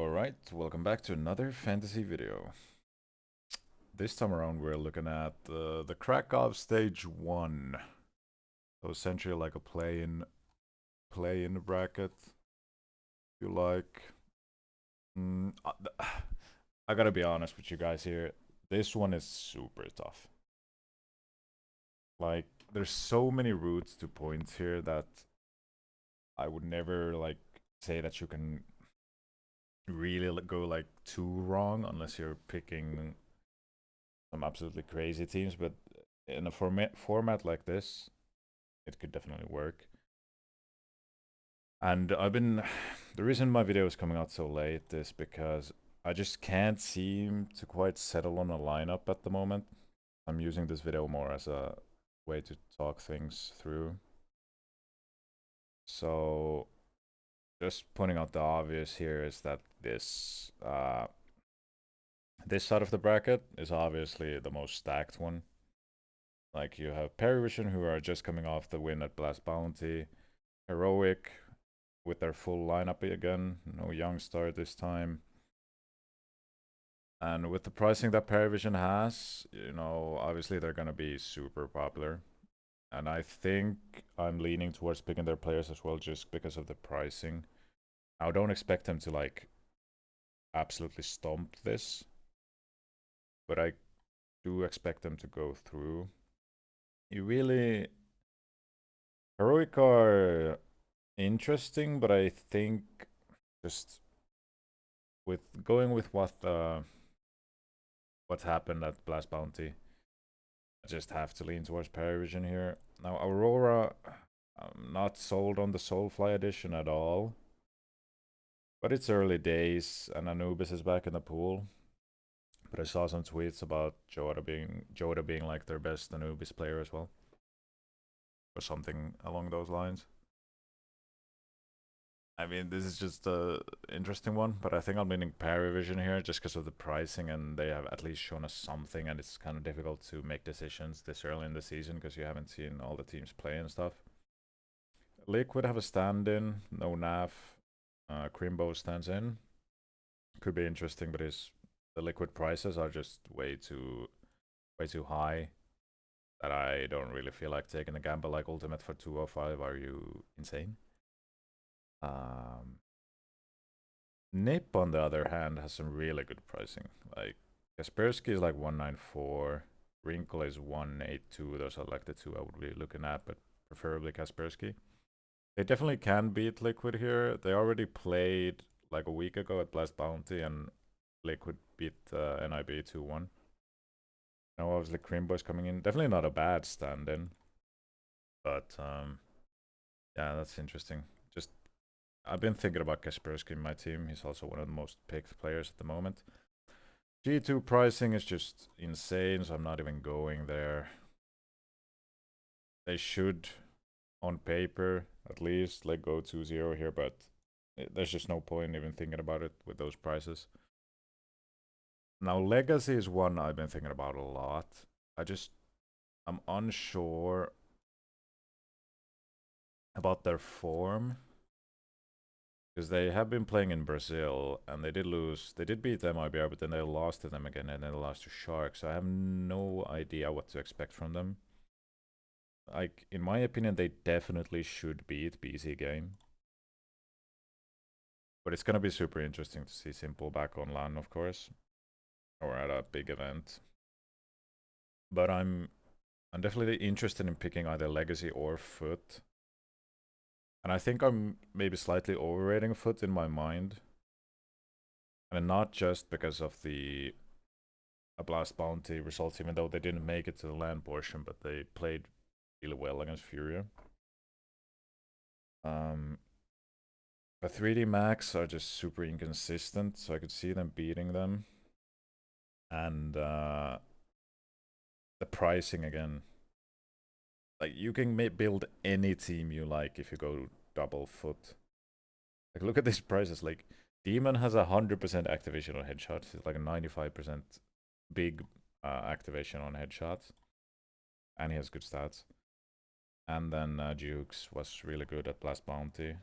Alright, welcome back to another fantasy video. This time around we're looking at the Krakow stage 1. So essentially like a play-in bracket, if you like. I gotta be honest with you guys here. This one is super tough. Like, there's so many routes to points here that I would never say that you can really go like too wrong unless you're picking some absolutely crazy teams, but in a format like this, it could definitely work. And the reason my video is coming out so late is because I just can't seem to quite settle on a lineup at the moment. I'm using this video more as a way to talk things through. So just pointing out the obvious here is that this side of the bracket is obviously the most stacked one. Like, you have Perivision, who are just coming off the win at Blast Bounty. Heroic, with their full lineup again. No young start this time. And with the pricing that Perivision has, obviously they're going to be super popular. And I think I'm leaning towards picking their players as well, just because of the pricing. I don't expect them to, absolutely stomp this. But I do expect them to go through. Heroic are interesting, but I think just with going with what happened at Blast Bounty, I just have to lean towards Perivision here. Now Aurora, I'm not sold on the Soulfly edition at all, but it's early days and Anubis is back in the pool. But I saw some tweets about Joda being like their best Anubis player as well, or something along those lines. I mean, this is just a interesting one, but I think I'm leaning Perivision here just because of the pricing, and they have at least shown us something, and it's kind of difficult to make decisions this early in the season because you haven't seen all the teams play and stuff. Liquid have a stand-in, no NAF. Crimbo stands in. Could be interesting, but the Liquid prices are just way too high that I don't really feel like taking a gamble like Ultimate for 205. Are you insane? Nip, on the other hand, has some really good pricing. Like, Kaspersky is like 194, Wrinkle is 182. Those are like the two I would be looking at, but preferably Kaspersky. They definitely can beat Liquid here. They already played like a week ago at Blast Bounty, and Liquid beat NIB 2-1. Now, obviously, Crimbo coming in. Definitely not a bad stand-in, but yeah, that's interesting. Just I've been thinking about Kaspersky in my team. He's also one of the most picked players at the moment. G2 pricing is just insane, so I'm not even going there. They should, on paper at least, like go 2-0 here, but there's just no point even thinking about it with those prices. Now, Legacy is one I've been thinking about a lot. I'm unsure about their form, because they have been playing in Brazil, and they did lose. They did beat MIBR, but then they lost to them again, and then they lost to Sharks. So I have no idea what to expect from them. Like, in my opinion, they definitely should beat BC game. But it's gonna be super interesting to see Simple back on LAN, of course, or at a big event. But I'm definitely interested in picking either Legacy or Foot. And I think I'm maybe slightly overrating Foot in my mind. And not just because of the Blast Bounty results, even though they didn't make it to the LAN portion, but they played really well against Furia. The 3D Max are just super inconsistent, so I could see them beating them. And the pricing again. Like, you can build any team you like if you go double Foot. Like, look at these prices. Like, Demon has 100% activation on headshots. It's like a 95% big activation on headshots. And he has good stats. And then Jukes was really good at Blast Bounty.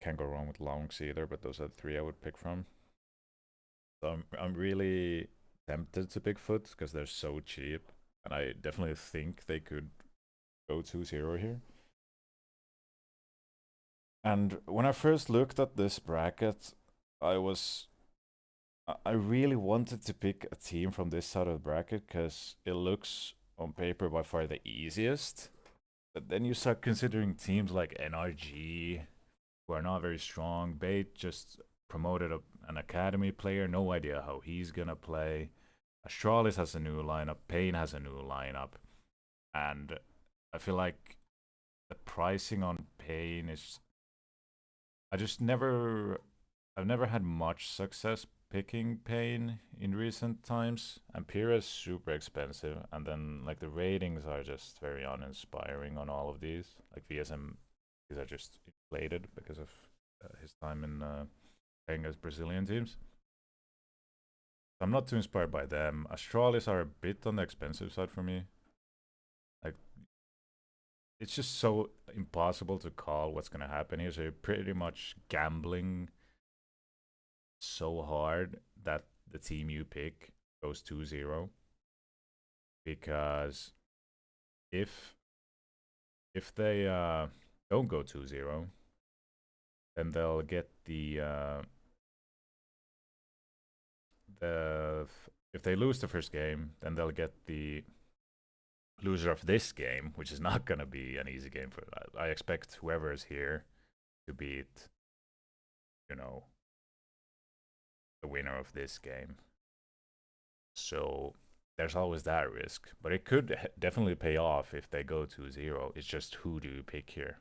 can't go wrong with longs either, but those are the three I would pick from. So I'm really tempted to pick Foot because they're so cheap, and I definitely think they could go 2-0 here. And when I first looked at this bracket, I was I really wanted to pick a team from this side of the bracket because it looks on paper by far the easiest. But then you start considering teams like NRG, who are not very strong. Bait just promoted an academy player, no idea how he's gonna play. Astralis has a new lineup, Pain has a new lineup, and I feel like the pricing on Pain is. I just never I've never had much success picking Pain in recent times. And Pyrrha is super expensive, and then like the ratings are just very uninspiring on all of these. Like VSM, these are just inflated because of his time in playing as Brazilian teams. I'm not too inspired by them. Astralis are a bit on the expensive side for me. Like it's just so impossible to call what's gonna happen here. So you're pretty much gambling so hard that the team you pick goes 2-0, because if they don't go 2-0, then they'll get the if they lose the first game, then they'll get the loser of this game, which is not going to be an easy game for that. I expect whoever is here to beat, you know, the winner of this game. So there's always that risk, but it could definitely pay off if they go 2-0. It's just who do you pick here?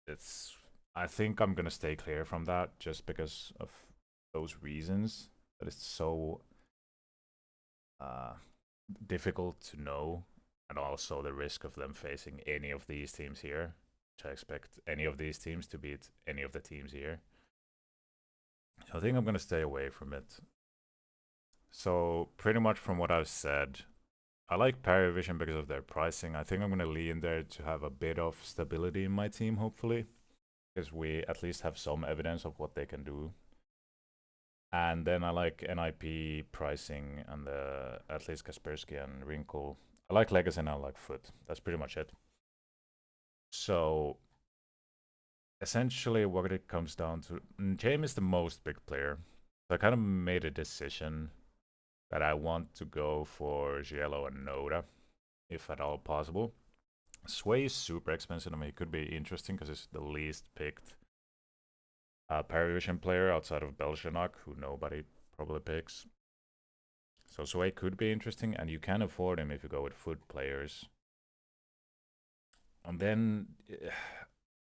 It's I think I'm gonna stay clear from that just because of those reasons, that it's so uh, difficult to know, and also the risk of them facing any of these teams here, which I expect any of these teams to beat any of the teams here. So I think I'm gonna stay away from it. So pretty much from what I've said, I like Paravision because of their pricing. I think I'm gonna lean there to have a bit of stability in my team, hopefully, because we at least have some evidence of what they can do. And then I like NIP pricing and at least Kaspersky and Wrinkle. I like Legacy and I like Foot. That's pretty much it. So essentially what it comes down to, James is the most big player. So I kind of made a decision that I want to go for Giello and Noda, if at all possible. Sway is super expensive. I mean, it could be interesting because it's the least picked Paravision player outside of Beljanak, who nobody probably picks. So Sway could be interesting, and you can afford him if you go with Foot players. And then,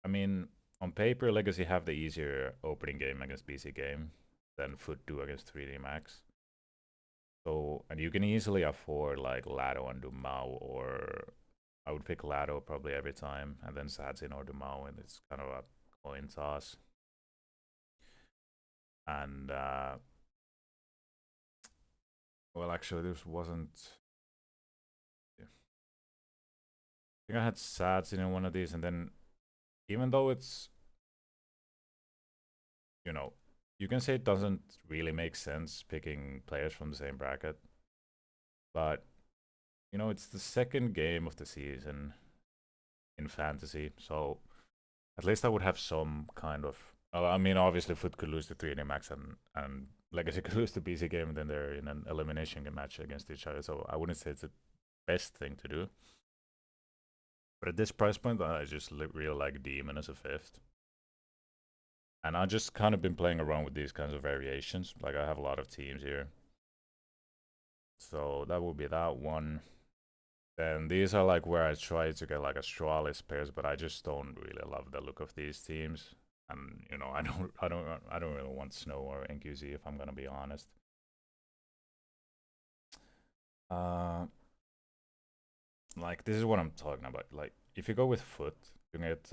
I mean, on paper, Legacy have the easier opening game against BC game than Foot do against 3D Max. So, and you can easily afford like Lado and Dumao, or I would pick Lado probably every time, and then Sadzin or Dumao, and it's kind of a coin toss. And well, actually, this wasn't. Yeah. I think I had Sadzin in one of these, and then even though it's, you know, you can say it doesn't really make sense picking players from the same bracket, but you know, it's the second game of the season in fantasy, so at least I would have some kind of. I mean, obviously, Foot could lose the 3D Max and Legacy could lose the BC game, and then they're in an elimination match against each other. So I wouldn't say it's the best thing to do. But at this price point, I just really like Demon as a fifth. And I just kind of been playing around with these kinds of variations. Like I have a lot of teams here. So that would be that one. Then these are like where I try to get like Astralis pairs, but I just don't really love the look of these teams. And you know, I don't really want Snow or NQZ if I'm gonna be honest. Like this is what I'm talking about. Like if you go with Foot, you can get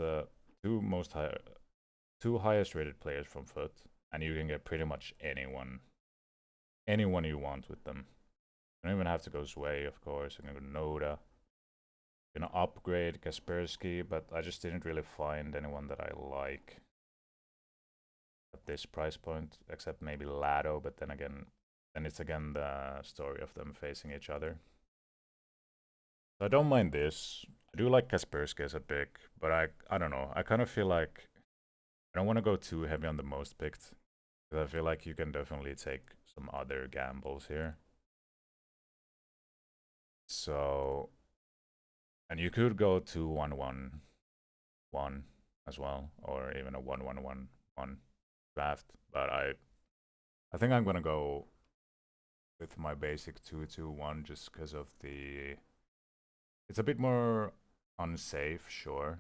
two highest rated players from Foot, and you can get pretty much anyone you want with them. You don't even have to go Sway, of course. You can go Noda. Gonna upgrade Kaspersky, but I just didn't really find anyone that I like at this price point, except maybe Lado, but then again, it's again the story of them facing each other. So I don't mind this. I do like Kaspersky as a pick, but I don't know. I kind of feel like I don't want to go too heavy on the most picked, because I feel like you can definitely take some other gambles here. So, and you could go to 1-1-1 as well, or even a 1-1-1-1 draft. But I think I'm gonna go with my basic 2-2-1 just because of the. It's a bit more unsafe, sure,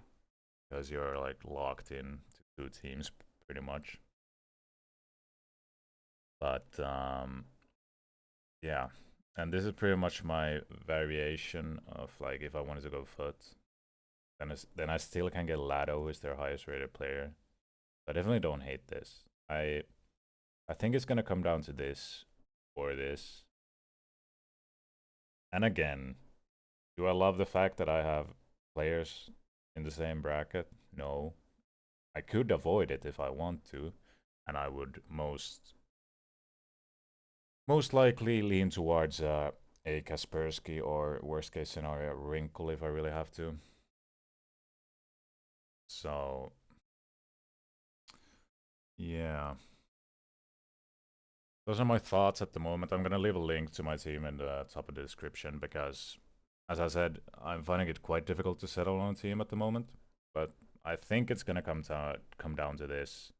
because you're like locked in to two teams pretty much. But yeah, and this is pretty much my variation of like if I wanted to go foot, then I still can get Lado, who is their highest rated player. I definitely don't hate this. I think it's gonna come down to this or this. And again, do I love the fact that I have players in the same bracket? No. I could avoid it if I want to, and I would most likely lean towards a Kaspersky or worst case scenario Wrinkle if I really have to. So yeah, those are my thoughts at the moment. I'm gonna leave a link to my team in the top of the description because, as I said, I'm finding it quite difficult to settle on a team at the moment. But I think it's gonna come down to this,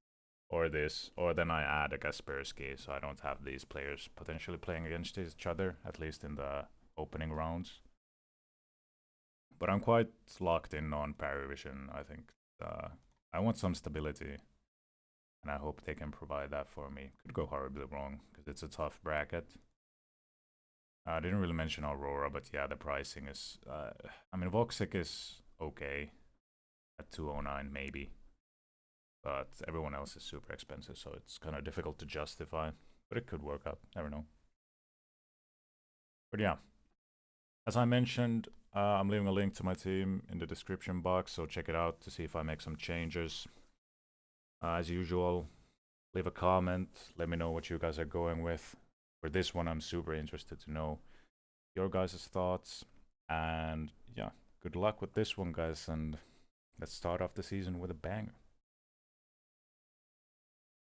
or then I add a Kaspersky, so I don't have these players potentially playing against each other, at least in the opening rounds. But I'm quite locked in on Parivision. I think I want some stability, and I hope they can provide that for me. Could go horribly wrong because it's a tough bracket. I didn't really mention Aurora, but yeah, the pricing is. I mean, Voxic is okay at 209 maybe, but everyone else is super expensive, so it's kind of difficult to justify. But it could work out. Never know. But yeah, as I mentioned, I'm leaving a link to my team in the description box, so check it out to see if I make some changes. As usual, leave a comment. Let me know what you guys are going with. For this one, I'm super interested to know your guys' thoughts. And yeah, good luck with this one, guys. And let's start off the season with a banger.